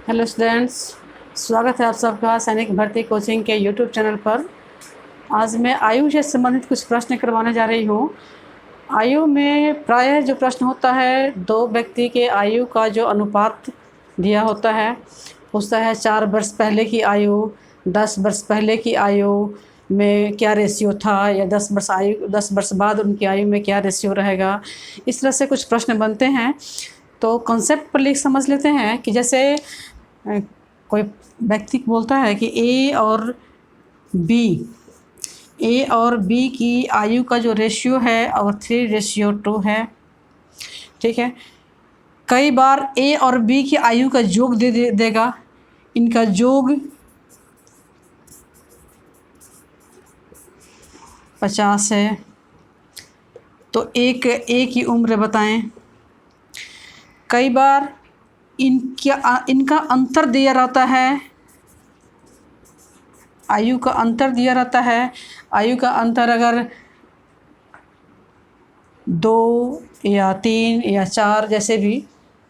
Hello students, स्वागत है आप सबका सैनिक भर्ती कोचिंग के यूट्यूब चैनल पर। आज मैं आयु से संबंधित कुछ प्रश्न करवाने जा रही हूँ। आयु में प्रायः जो प्रश्न होता है, दो व्यक्ति के आयु का जो अनुपात दिया होता है, पूछता है 4 वर्ष पहले की आयु, 10 वर्ष पहले की आयु में क्या रेशियो था, या 10 वर्ष बाद उनकी आयु में क्या रेशियो रहेगा। इस तरह से कुछ प्रश्न बनते हैं। तो कॉन्सेप्ट पर लिख समझ लेते हैं कि जैसे कोई व्यक्ति बोलता है कि ए और बी की आयु का जो रेशियो है और 3:2 है। ठीक है, कई बार ए और बी की आयु का योग देगा। इनका योग 50 है, तो ए की उम्र बताएं। कई बार इनका अंतर दिया रहता है, आयु का अंतर दिया रहता है। आयु का अंतर अगर 2 या 3 या 4 जैसे भी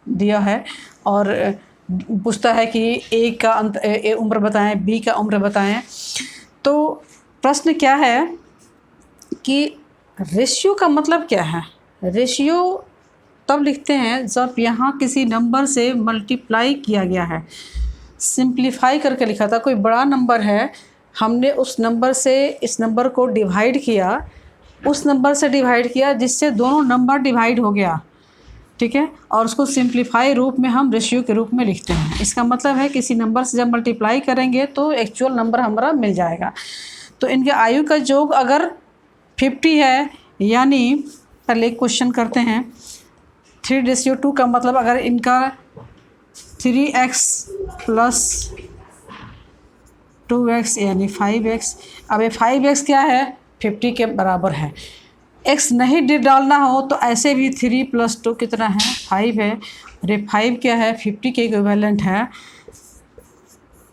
दिया है, और पूछता है कि ए उम्र बताएं, बी का उम्र बताएं। तो प्रश्न क्या है कि रेशियो का मतलब क्या है। रेशियो तब लिखते हैं जब यहाँ किसी नंबर से मल्टीप्लाई किया गया है, सिंप्लीफाई करके लिखा था। कोई बड़ा नंबर है, हमने उस नंबर से इस नंबर को डिवाइड किया, उस नंबर से डिवाइड किया जिससे दोनों नंबर डिवाइड हो गया। ठीक है, और उसको सिंप्लीफाई रूप में हम रेशियो के रूप में लिखते हैं। इसका मतलब है किसी नंबर से जब मल्टीप्लाई करेंगे तो एक्चुअल नंबर हमारा मिल जाएगा। तो इनके आयु का योग अगर 50 है, यानी पहले क्वेश्चन करते हैं। 3:2 का मतलब अगर इनका 3x + 2x यानी 5x। अब ये 5x क्या है, 50 के बराबर है। x नहीं डालना हो तो ऐसे भी 3 + 2 कितना है, 5 है। और ये 5 क्या है, 50 के इक्विवेलेंट है।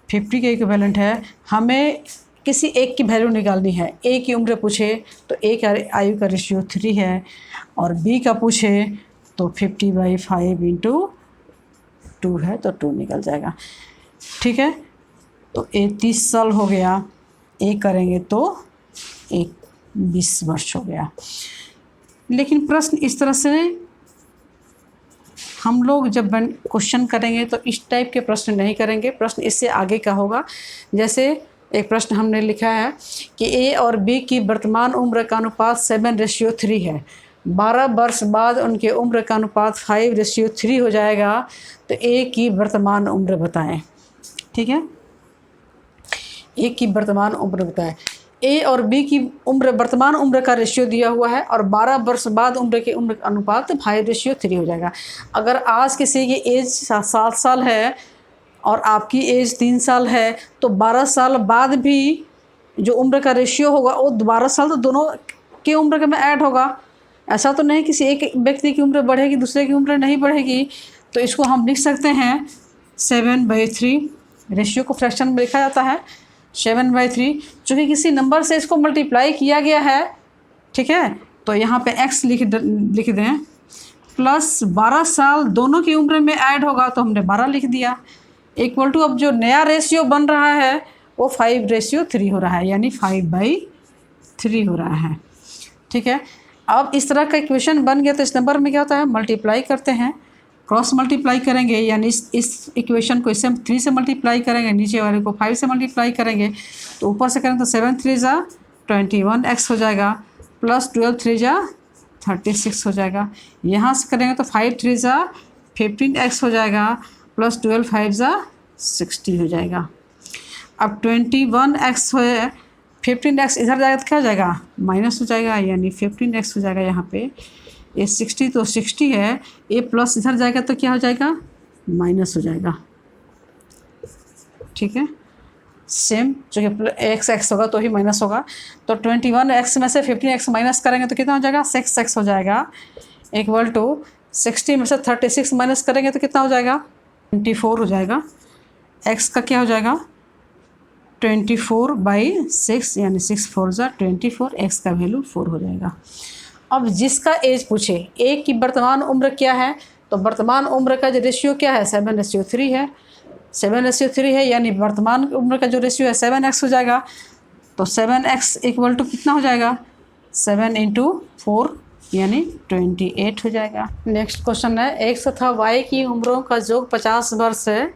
50 के इक्विवेलेंट है। हमें किसी एक की वैल्यू निकालनी है। ए की उम्र पूछे तो ए का आयु का रेशियो 3 है, और बी का पूछे तो 50/5 × 2 है, तो 2 निकल जाएगा। ठीक है, तो ए 30 साल हो गया, ए करेंगे तो 20 वर्ष हो गया। लेकिन प्रश्न इस तरह से हम लोग जब क्वेश्चन करेंगे तो इस टाइप के प्रश्न नहीं करेंगे। प्रश्न इससे आगे का होगा। जैसे एक प्रश्न हमने लिखा है कि ए और बी की वर्तमान उम्र का अनुपात 7:3 है। 12 वर्ष बाद उनके उम्र का अनुपात 5:3 हो जाएगा। तो ए की वर्तमान उम्र बताएं। ठीक है, ए की वर्तमान उम्र बताएं। ए और बी की उम्र, वर्तमान उम्र का रेशियो दिया हुआ है, और 12 वर्ष बाद उम्र का अनुपात 5:3 हो जाएगा। अगर आज किसी की एज 7 साल है और आपकी एज 3 साल है, तो 12 साल बाद भी जो उम्र का रेशियो होगा वो 12 साल तो दोनों की उम्र में ऐड होगा। ऐसा तो नहीं किसी एक व्यक्ति की उम्र बढ़ेगी दूसरे की उम्र नहीं बढ़ेगी। तो इसको हम लिख सकते हैं 7/3। रेशियो को फ्रैक्शन में लिखा जाता है 7/3, चूँकि किसी नंबर से इसको मल्टीप्लाई किया गया है। ठीक है, तो यहाँ पे x लिख दें, प्लस 12 साल दोनों की उम्र में ऐड होगा, तो हमने 12 लिख दिया। इक्वल टू अब जो नया रेशियो बन रहा है वो 5:3 हो रहा है, यानी 5/3 हो रहा है। ठीक है, अब इस तरह का इक्वेशन बन गया तो इस नंबर में क्या होता है, मल्टीप्लाई करते हैं, क्रॉस मल्टीप्लाई करेंगे, यानी इस इक्वेशन को इससे 3 से मल्टीप्लाई करेंगे, नीचे वाले को 5 से मल्टीप्लाई करेंगे, तो ऊपर से करेंगे तो 7 3 जा 21x हो जाएगा, प्लस 12 3 जा 36 हो जाएगा। यहाँ से करेंगे तो 5 3 जा 15x हो जाएगा, प्लस 12 5 जा 60 हो जाएगा। अब 21x हो, 15x इधर जाएगा तो क्या हो जाएगा, माइनस हो जाएगा, यानी 15x हो जाएगा। यहाँ पे ये 60 तो 60 है, ए प्लस इधर जाएगा तो क्या हो जाएगा, माइनस हो जाएगा। ठीक है, सेम जो x होगा तो ही माइनस होगा। तो 21x में से 15x माइनस करेंगे तो कितना हो जाएगा, 6x हो जाएगा, इक्वल टू 60 में से 36 माइनस करेंगे तो कितना हो जाएगा, 24 हो जाएगा। x का क्या हो जाएगा, 24/6, यानी 6 4 जा 24, x का वैल्यू 4 हो जाएगा। अब जिसका एज पूछे, ए की वर्तमान उम्र क्या है, तो वर्तमान उम्र का जो रेशियो क्या है, 7:3 है। 7:3 है, यानी वर्तमान उम्र का जो रेशियो है 7x हो जाएगा। तो 7x इक्वल टू कितना हो जाएगा, 7 × 4 यानी 28 हो जाएगा। नेक्स्ट क्वेश्चन है, x तथा y की उम्रों का योग 50 वर्ष है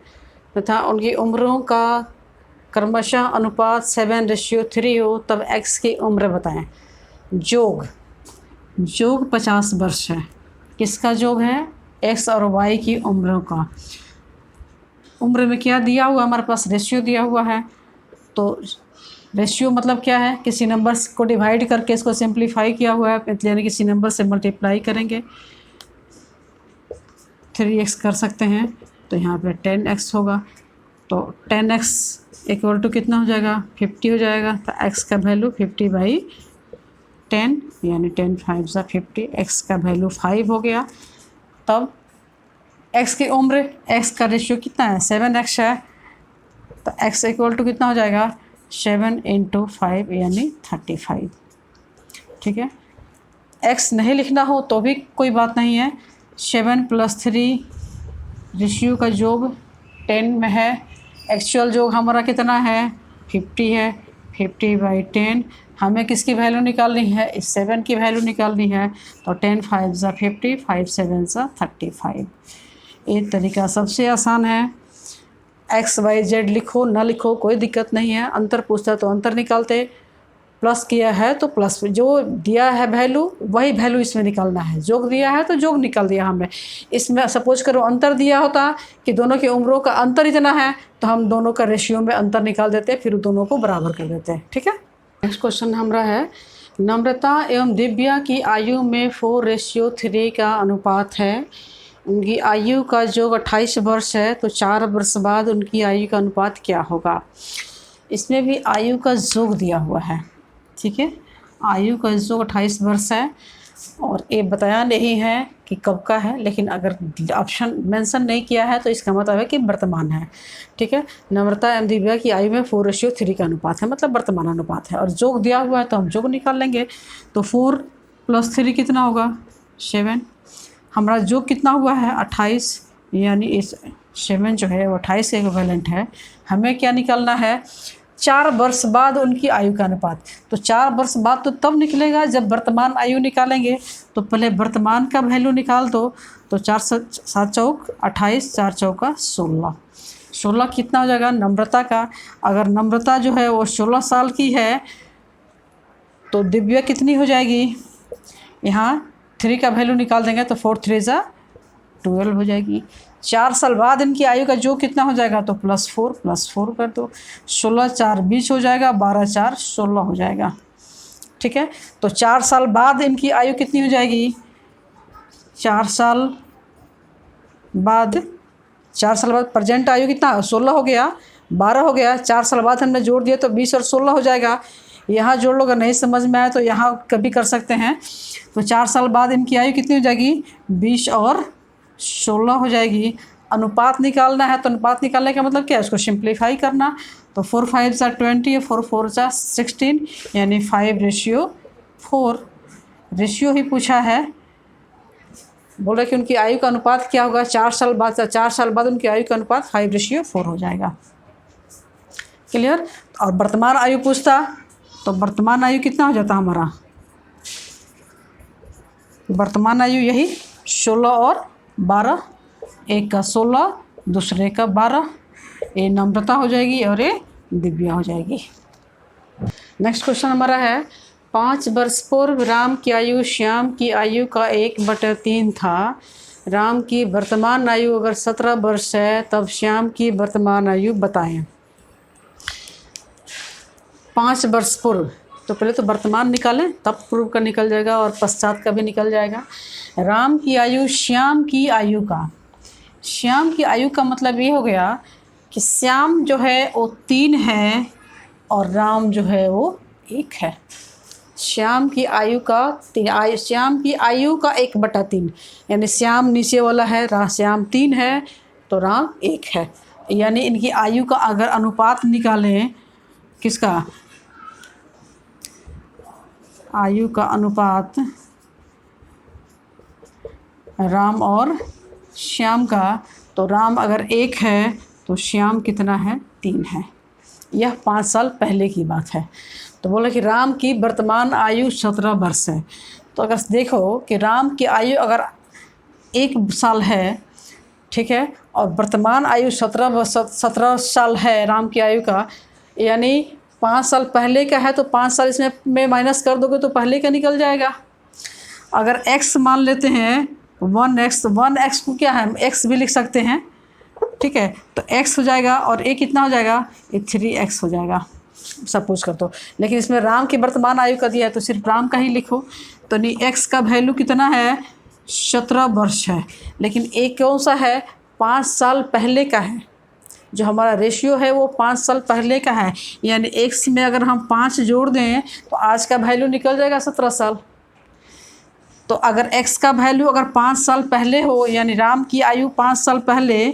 तथा उनकी उम्रों का क्रमशः अनुपात 7:3 हो, तब x की उम्र बताएं। योग 50 वर्ष है, किसका योग है, x और y की उम्रों का। उम्र में क्या दिया हुआ, हमारे पास रेशियो दिया हुआ है। तो रेशियो मतलब क्या है, किसी नंबर को डिवाइड करके इसको सिंप्लीफाई किया हुआ है, यानी किसी नंबर से मल्टीप्लाई करेंगे। 3x कर सकते हैं, तो यहाँ पे 10x होगा। तो 10x इक्वल टू कितना हो जाएगा, 50 हो जाएगा। तो x का वैल्यू 50/10 यानी 10 × 5 = 50। x का वैल्यू 5 हो गया। तब x की उम्र, x का रेशियो कितना है, 7x है। तो x इक्वल टू कितना हो जाएगा, 7 × 5 यानी 35। ठीक है, x नहीं लिखना हो तो भी कोई बात नहीं है। 7 + 3 रेशियो का योग 10 में है। एक्चुअल योग हमारा कितना है, 50 है। 50/10 हमें किसकी वैल्यू निकालनी है, इस 7 की वैल्यू निकालनी है। तो 10 × 5 = 50, 5 × 7 = 35। एक तरीका सबसे आसान है, XYZ लिखो ना लिखो कोई दिक्कत नहीं है। अंतर पूछता तो अंतर निकालते, प्लस किया है तो प्लस, जो दिया है वैल्यू वही वैल्यू इसमें निकालना है। जोग दिया है तो जोग निकाल दिया हमने। इसमें सपोज करो अंतर दिया होता कि दोनों की उम्रों का अंतर इतना है, तो हम दोनों का रेशियो में अंतर निकाल देते, फिर दोनों को बराबर कर देते हैं। ठीक है, नेक्स्ट क्वेश्चन हमारा है, नम्रता एवं दिव्या की आयु में 4:3 का अनुपात है। उनकी आयु का योग 28 वर्ष है, तो 4 वर्ष बाद उनकी आयु का अनुपात क्या होगा। इसमें भी आयु का योग दिया हुआ है। ठीक है, आयु का योग 28 वर्ष है और ये बताया नहीं है कि कब का है, लेकिन अगर ऑप्शन मेंशन नहीं किया है तो इसका मतलब है कि वर्तमान है। ठीक है, नम्रता एवं दिव्या की आयु में 4:3 का अनुपात है, मतलब वर्तमान अनुपात है। और योग दिया हुआ है तो हम योग निकाल लेंगे। तो 4 + 3 कितना होगा, 7। हमारा योग कितना हुआ है, 28, यानी इस 7 जो है वो 28 के इक्विवेलेंट है। हमें क्या निकालना है, 4 वर्ष बाद उनकी आयु का अनुपात। तो 4 वर्ष बाद तो तब निकलेगा जब वर्तमान आयु निकालेंगे। तो पहले वर्तमान का वैल्यू निकाल दो। तो 4 × 7 = 28, 4 × 16। 16 कितना हो जाएगा, नम्रता का। अगर नम्रता जो है वो 16 साल की है तो दिव्या कितनी हो जाएगी, यहाँ 3 का वैल्यू निकाल देंगे तो 4 × 3 = 12 हो जाएगी। 4 साल बाद इनकी आयु का जो कितना हो जाएगा, तो +4 कर दो। 16 × 4 = 20 हो जाएगा, 12 × 4 = 16 हो जाएगा। ठीक है, तो 4 साल बाद इनकी आयु कितनी हो जाएगी, 4 साल बाद प्रेजेंट आयु कितना, 16 हो गया, 12 हो गया। 4 साल बाद हमने जोड़ दिया तो 20 और 16 हो जाएगा। यहाँ जोड़ लो, अगर नहीं समझ में आया तो यहाँ कभी कर सकते हैं। तो 4 साल बाद इनकी आयु कितनी हो जाएगी, 20 और 16 हो जाएगी। अनुपात निकालना है, तो अनुपात निकालने का मतलब क्या है, उसको सिंप्लीफाई करना। तो 4 × 5 = 20, 4 × 4 = 16, यानी 5:4। रेशियो ही पूछा है, बोले कि उनकी आयु का अनुपात क्या होगा, 4 साल बाद उनकी आयु का अनुपात 5:4 हो जाएगा। क्लियर। और वर्तमान आयु पूछता तो वर्तमान आयु कितना हो जाता हमारा, वर्तमान आयु यही 16 और 12, एक का 16 दूसरे का 12। ये नम्रता हो जाएगी और ये दिव्या हो जाएगी। नेक्स्ट क्वेश्चन हमारा है, 5 वर्ष पूर्व राम की आयु श्याम की आयु का 1/3 था। राम की वर्तमान आयु अगर 17 वर्ष है, तब श्याम की वर्तमान आयु बताएं। 5 वर्ष पूर्व, तो पहले तो वर्तमान निकालें, तब पूर्व का निकल जाएगा और पश्चात का भी निकल जाएगा। राम की आयु श्याम की आयु का, श्याम की आयु का मतलब ये हो गया कि श्याम जो है वो 3 है और राम जो है वो 1 है। श्याम की आयु का श्याम की आयु का 1/3, यानी श्याम नीचे वाला है, श्याम 3 है तो राम 1 है। यानी इनकी आयु का अगर अनुपात निकालें, किसका, आयु का अनुपात राम और श्याम का, तो राम अगर 1 है तो श्याम कितना है, 3 है। यह 5 साल पहले की बात है। तो बोला कि राम की वर्तमान आयु 17 वर्ष है। तो अगर देखो कि राम की आयु अगर 1 साल है, ठीक है, और वर्तमान आयु 17 साल है राम की आयु का, यानी 5 साल पहले का है, तो 5 साल इसमें माइनस कर दोगे तो पहले का निकल जाएगा। अगर x मान लेते हैं 1x को क्या है, x भी लिख सकते हैं, ठीक है, तो x हो जाएगा और a कितना हो जाएगा, ये 3x हो जाएगा सपोज कर दो। लेकिन इसमें राम की वर्तमान आयु का दिया है तो सिर्फ राम का ही लिखो। तो नहीं, x का वैल्यू कितना है, 17 वर्ष है। लेकिन a कौन सा है, 5 साल पहले का है। जो हमारा रेशियो है वो 5 साल पहले का है, यानी x में अगर हम 5 जोड़ दें तो आज का वैल्यू निकल जाएगा 17 साल। तो अगर x का वैल्यू अगर 5 साल पहले हो, यानी राम की आयु 5 साल पहले,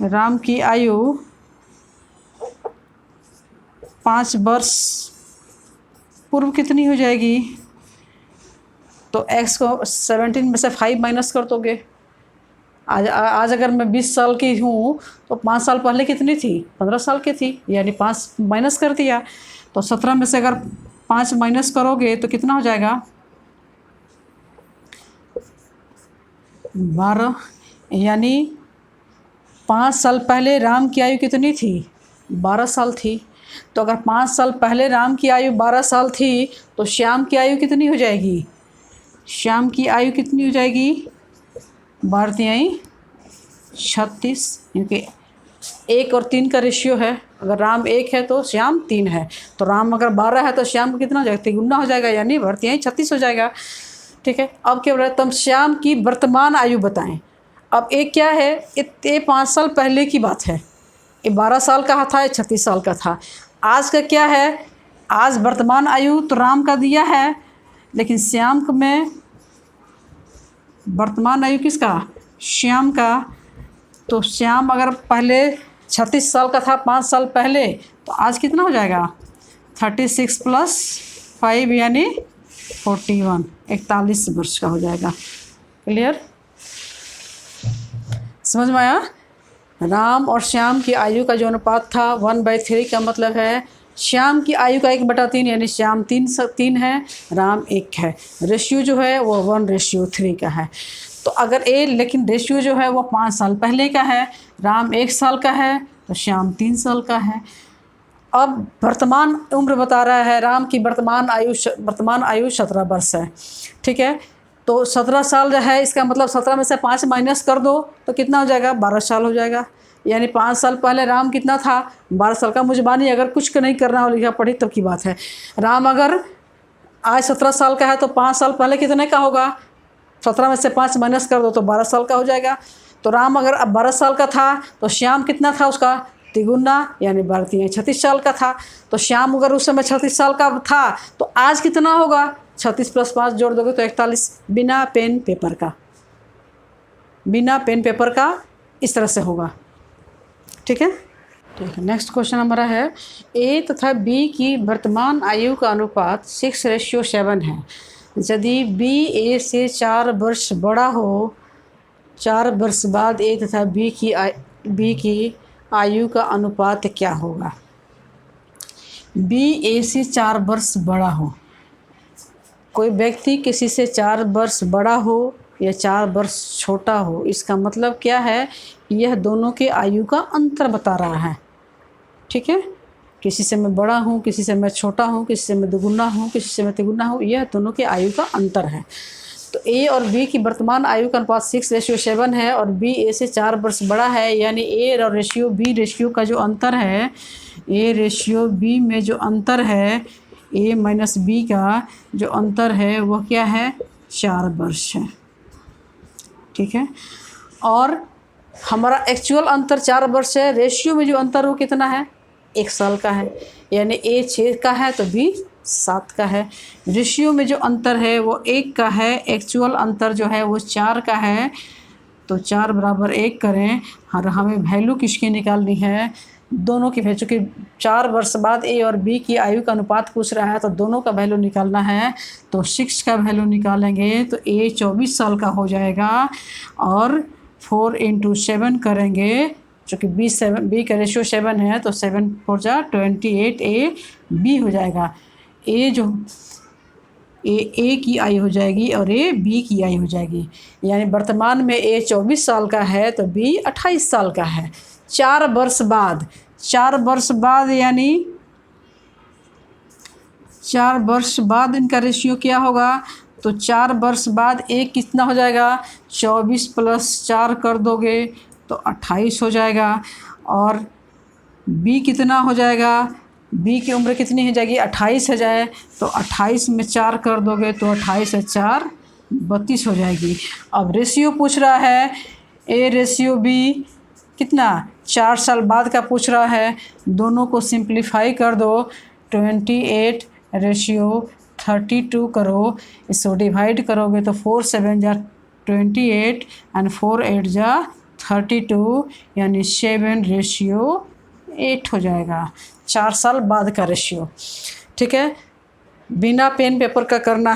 राम की आयु 5 वर्ष पूर्व कितनी हो जाएगी, तो x को 17 में से 5 माइनस कर दोगे। आज अगर मैं 20 साल की हूँ तो 5 साल पहले कितनी थी, 15 साल की थी, यानी 5 माइनस कर दिया। तो 17 में से अगर 5 माइनस करोगे तो कितना हो जाएगा, 12। यानी 5 साल पहले राम की आयु कितनी थी, 12 साल थी। तो अगर 5 साल पहले राम की आयु 12 साल थी तो श्याम की आयु कितनी हो जाएगी, श्याम की आयु कितनी हो जाएगी, 12 36, क्योंकि 1 और 3 का रेशियो है। अगर राम 1 है तो श्याम 3 है, तो राम अगर 12 है तो श्याम को कितना हो जाएगा, 3 हो जाएगा, यानी 36 हो जाएगा। ठीक है, अब क्या बोल रहा है, तुम श्याम की वर्तमान आयु बताएं। अब एक क्या है, ये 5 साल पहले की बात है, ये 12 साल का था, ये 36 साल का था। आज का क्या है, आज वर्तमान आयु तो राम का दिया है, लेकिन श्याम में वर्तमान आयु किसका, श्याम का। तो श्याम अगर पहले 36 साल का था 5 साल पहले, तो आज कितना हो जाएगा, 36 + 5 यानी 41, 41 वर्ष का हो जाएगा। क्लियर, समझ में आया। राम और श्याम की आयु का जो अनुपात था 1/3 का मतलब है श्याम की आयु का 1/3, यानी श्याम 3 है, राम 1 है। रेशियो जो है वो 1:3 का है। तो अगर लेकिन रेशियो जो है वो 5 साल पहले का है, राम 1 साल का है तो श्याम 3 साल का है। अब वर्तमान उम्र बता रहा है, राम की वर्तमान आयु 17 वर्ष है। ठीक है, तो 17 साल जो है, इसका मतलब 17 में से 5 माइनस कर दो तो कितना हो जाएगा, 12 साल हो जाएगा। यानी 5 साल पहले राम कितना था, 12 साल का। मुझे मानिए अगर कुछ नहीं करना हो, लिखा पढ़ी तब की बात है। राम अगर आज 17 साल का है तो 5 साल पहले कितने का होगा, 17 में से 5 माइनस कर दो तो 12 साल का हो जाएगा। तो राम अगर अब 12 साल का था तो श्याम कितना था उसका, 3 यानी 12 36 साल का था। तो श्याम अगर उस समय 36 साल का था तो आज कितना होगा, 36 + 5 जोड़ दोगे तो 41, बिना पेन पेपर का इस तरह से होगा। ठीक है, नेक्स्ट क्वेश्चन हमारा है, ए तथा बी की वर्तमान आयु का अनुपात 6:7 है। यदि बी ए से 4 वर्ष बड़ा हो, 4 वर्ष बाद ए तथा बी की आयु का अनुपात क्या होगा। बी ए से 4 वर्ष बड़ा हो, कोई व्यक्ति किसी से 4 वर्ष बड़ा हो या 4 वर्ष छोटा हो, इसका मतलब क्या है, यह दोनों के आयु का अंतर बता रहा है। ठीक है, किसी से मैं बड़ा हूँ, किसी से मैं छोटा हूँ, किसी से मैं दुगुना हूँ, किसी से मैं तिगुना हूँ, यह दोनों के आयु का अंतर है। तो ए और बी की वर्तमान आयु का अनुपात 6:7 है और बी ए से 4 वर्ष बड़ा है, यानी ए और बी रेशियो का जो अंतर है, ए रेशियो बी में जो अंतर है, ए माइनस बी का जो अंतर है वह क्या है, 4 वर्ष है। ठीक है, और हमारा एक्चुअल अंतर 4 वर्ष है, रेशियो में जो अंतर वो कितना है, 1 साल का है। यानी ए 6 का है तो बी 7 का है। रेशियो में जो अंतर है वो 1 का है, एक्चुअल अंतर जो है वो 4 का है। तो 4 = 1 करें और हमें वैल्यू किसकी निकालनी है, दोनों की वैल्यू। चूँकि 4 वर्ष बाद ए और बी की आयु का अनुपात पूछ रहा है तो दोनों का वैल्यू निकालना है। तो 6 का वैल्यू निकालेंगे तो ए 24 साल का हो जाएगा और 4 इंटू 7 करेंगे, चूँकि बी का रेशियो 7 है तो 7 4 जा 28 ए बी हो जाएगा। ए की आयु हो जाएगी और ए बी की आयु हो जाएगी। यानी वर्तमान में ए 24 साल का है तो बी 28 साल का है। 4 वर्ष बाद यानी 4 वर्ष बाद इनका रेशियो क्या होगा, तो 4 वर्ष बाद ए कितना हो जाएगा, 24 प्लस 4 कर दोगे तो 28 हो जाएगा। और बी कितना हो जाएगा, बी की उम्र कितनी हो जाएगी, 28 हो जाए तो 28 में 4 कर दोगे तो 28 से 4 32 हो जाएगी। अब रेशियो पूछ रहा है ए रेशियो बी कितना, 4 साल बाद का पूछ रहा है। दोनों को सिंप्लीफाई कर दो, 28 रेशियो 32 करो, इसको डिवाइड करोगे तो 4 7 जा 28 एंड 4 8 जा 32 यानी 7 रेशियो 8 हो जाएगा। 4 साल बाद का रेशियो। ठीक है, बिना पेन पेपर का करना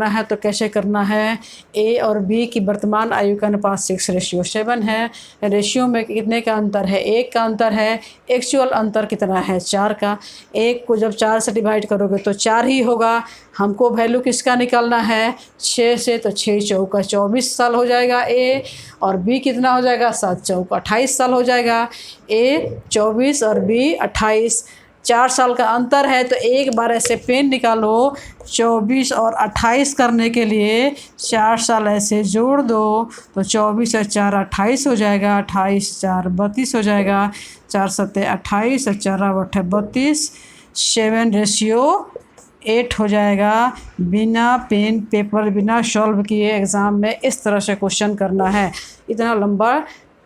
है तो कैसे करना है, ए और बी की वर्तमान आयु का अनुपात 6:7 है। रेशियो में कितने का अंतर है, 1 का अंतर है। एक्चुअल अंतर कितना है, 4 का। 1 को जब 4 से डिवाइड करोगे तो 4 ही होगा। हमको वैल्यू किसका निकालना है, 6 से, तो 6 चौका 24 साल हो जाएगा ए, और बी कितना हो जाएगा, 7 चौका 28 साल हो जाएगा। ए 24 और बी 28, 4 साल का अंतर है तो एक बार ऐसे पेन निकालो। 24 और 28 करने के लिए 4 साल ऐसे जोड़ दो तो 24 और 4 28 हो जाएगा, 28 4 32 हो जाएगा, 4 7 28 और 4 8 32, 7 रेशियो 8 हो जाएगा। बिना पेन पेपर बिना सॉल्व किए एग्ज़ाम में इस तरह से क्वेश्चन करना है। इतना लंबा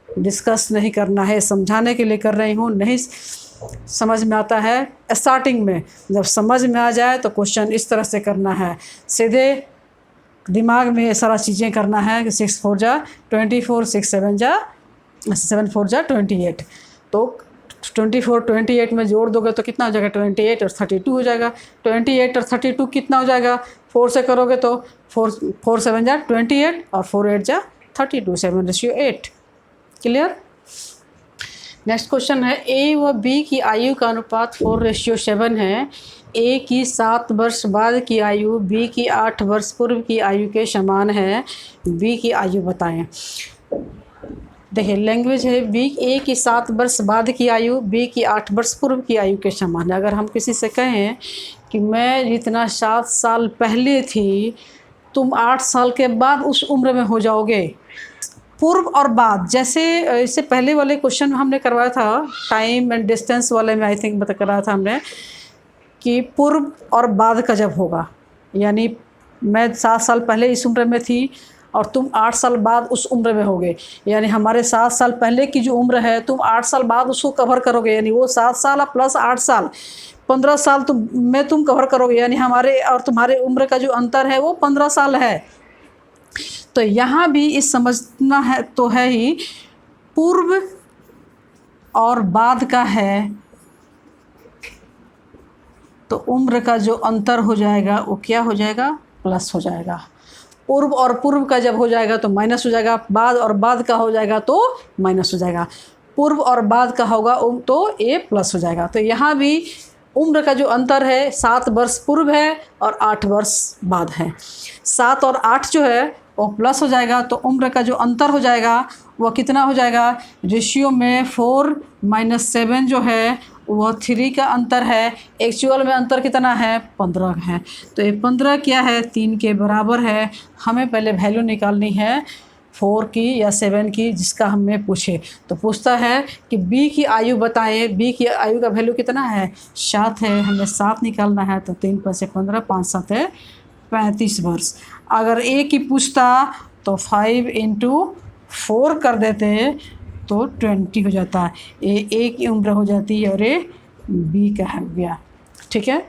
डिस्कस नहीं करना है, समझाने के लिए कर रही हूँ। नहीं समझ में आता है स्टार्टिंग में, जब समझ में आ जाए तो क्वेश्चन इस तरह से करना है। सीधे दिमाग में ये सारा चीज़ें करना है कि 6 4 जा 24, 6 7 जा 7 4 जा 28, तो 24 28 में जोड़ दोगे तो कितना हो जाएगा, 28 और 32 हो जाएगा। 28 और 32 कितना हो जाएगा, 4 से करोगे तो 4 7 जा 28 और 4 8 जा 32, 7 रेशियो 8। क्लियर। नेक्स्ट क्वेश्चन है, ए व बी की आयु का अनुपात 4:7 है। ए की 7 वर्ष बाद की आयु बी की 8 वर्ष पूर्व की आयु के समान है। बी की आयु बताएं। देखिए लैंग्वेज है, ए की 7 वर्ष बाद की आयु बी की 8 वर्ष पूर्व की आयु के समान है। अगर हम किसी से कहें कि मैं जितना 7 साल पहले थी तुम 8 साल के बाद उस उम्र में हो जाओगे। पूर्व और बाद, जैसे इससे पहले वाले क्वेश्चन हमने करवाया था टाइम एंड डिस्टेंस वाले में, आई थिंक बता कराया था हमने कि पूर्व और बाद का जब होगा, यानी मैं 7 साल पहले इस उम्र में थी और तुम 8 साल बाद उस उम्र में होगे, यानी हमारे 7 साल पहले की जो उम्र है तुम 8 साल बाद उसको कवर करोगे, यानी वो 7 साल प्लस 8 साल 15 साल तुम कवर करोगे, यानी हमारे और तुम्हारे उम्र का जो अंतर है वो 15 साल है। तो यहाँ भी इस समझना है तो है ही, पूर्व और बाद का है तो उम्र का जो अंतर हो जाएगा वो क्या हो जाएगा, प्लस हो जाएगा। पूर्व और पूर्व का जब हो जाएगा तो माइनस हो जाएगा, बाद और बाद का हो जाएगा तो माइनस हो जाएगा। पूर्व और बाद का होगा तो ए प्लस हो जाएगा। तो यहाँ भी उम्र का जो अंतर है 7 वर्ष पूर्व है और 8 वर्ष बाद है। 7 और 8 जो है वो प्लस हो जाएगा, तो उम्र का जो अंतर हो जाएगा वो कितना हो जाएगा, रेशियो में 4 - 7 जो है वह 3 का अंतर है। एक्चुअल में अंतर कितना है, 15 है। तो ये 15 क्या है, 3 के बराबर है। हमें पहले वैल्यू निकालनी है 4 की या 7 की, जिसका हमें पूछे। तो पूछता है कि बी की आयु बताएं। बी की आयु का वैल्यू कितना है, 7 है। हमें 7 निकालना है तो 3 + 5 = 15, 5 × 7 = 35 वर्ष। अगर ए की पूछता तो 5 × 4 कर देते तो 20 हो जाता है। ए की उम्र हो जाती है और ए बी का हो गया। ठीक है,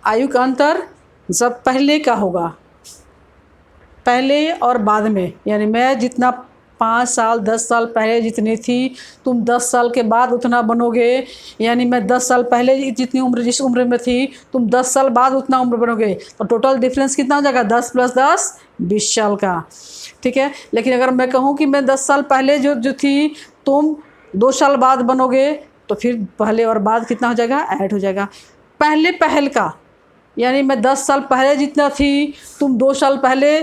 आयु का अंतर जब पहले का होगा, पहले और बाद में, यानी मैं जितना 5 साल 10 साल पहले जितनी थी तुम 10 साल के बाद उतना बनोगे, यानी मैं 10 साल पहले जितनी उम्र जिस उम्र में थी तुम 10 साल बाद उतना उम्र बनोगे। तो टोटल डिफरेंस कितना हो जाएगा, 10 + 10 20 साल का, ठीक है। लेकिन अगर मैं कहूँ कि मैं 10 साल पहले जो थी, तुम 2 साल बाद बनोगे, तो फिर पहले और बाद कितना हो जाएगा, ऐड हो जाएगा। पहल का यानी मैं 10 साल पहले जितना थी, तुम 2 साल पहले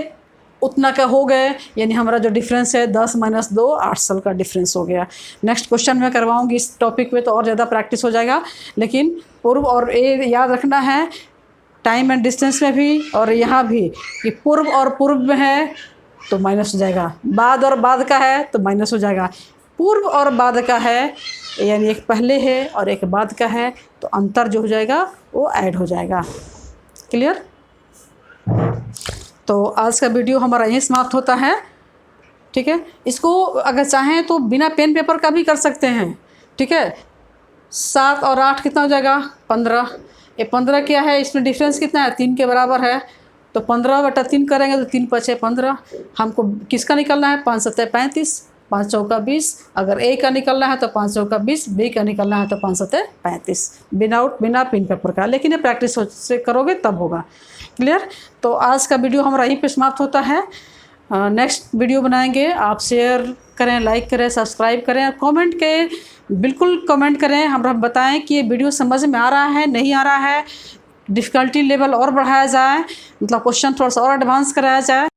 उतना का हो गए, यानी हमारा जो डिफरेंस है 10 - 2 8 साल का डिफरेंस हो गया। नेक्स्ट क्वेश्चन मैं करवाऊंगी इस टॉपिक पे, तो और ज़्यादा प्रैक्टिस हो जाएगा। लेकिन पूर्व और ये याद रखना है टाइम एंड डिस्टेंस में भी और यहाँ भी कि पूर्व और पूर्व में है तो माइनस हो जाएगा, बाद और बाद का है तो माइनस हो जाएगा। पूर्व और बाद का है यानी एक पहले है और एक बाद का है, तो अंतर जो हो जाएगा वो ऐड हो जाएगा। क्लियर? तो आज का वीडियो हमारा यहीं समाप्त होता है, ठीक है। इसको अगर चाहें तो बिना पेन पेपर का भी कर सकते हैं, ठीक है। 7 और 8 कितना हो जाएगा, 15। ये 15 क्या है, इसमें डिफरेंस कितना है, 3 के बराबर है, तो 15/3 करेंगे तो 3 × 5 = 15। हमको किसका निकलना है, 5 × 7 = 35, 5 × 4 = 20। अगर ए का निकलना है तो 5 × 4 = 20, बी का निकलना है तो 5 × 7 = 35, बिना पेन पेपर का। लेकिन ये प्रैक्टिस से करोगे तब होगा। क्लियर? तो आज का वीडियो हमारा यहीं पे समाप्त होता है। नेक्स्ट वीडियो बनाएंगे, आप शेयर करें, लाइक करें, सब्सक्राइब करें, कमेंट के बिल्कुल कमेंट करें, हम बताएं कि ये वीडियो समझ में आ रहा है, नहीं आ रहा है, डिफ़िकल्टी लेवल और बढ़ाया जाए, मतलब क्वेश्चन थोड़ा सा और एडवांस कराया जाए।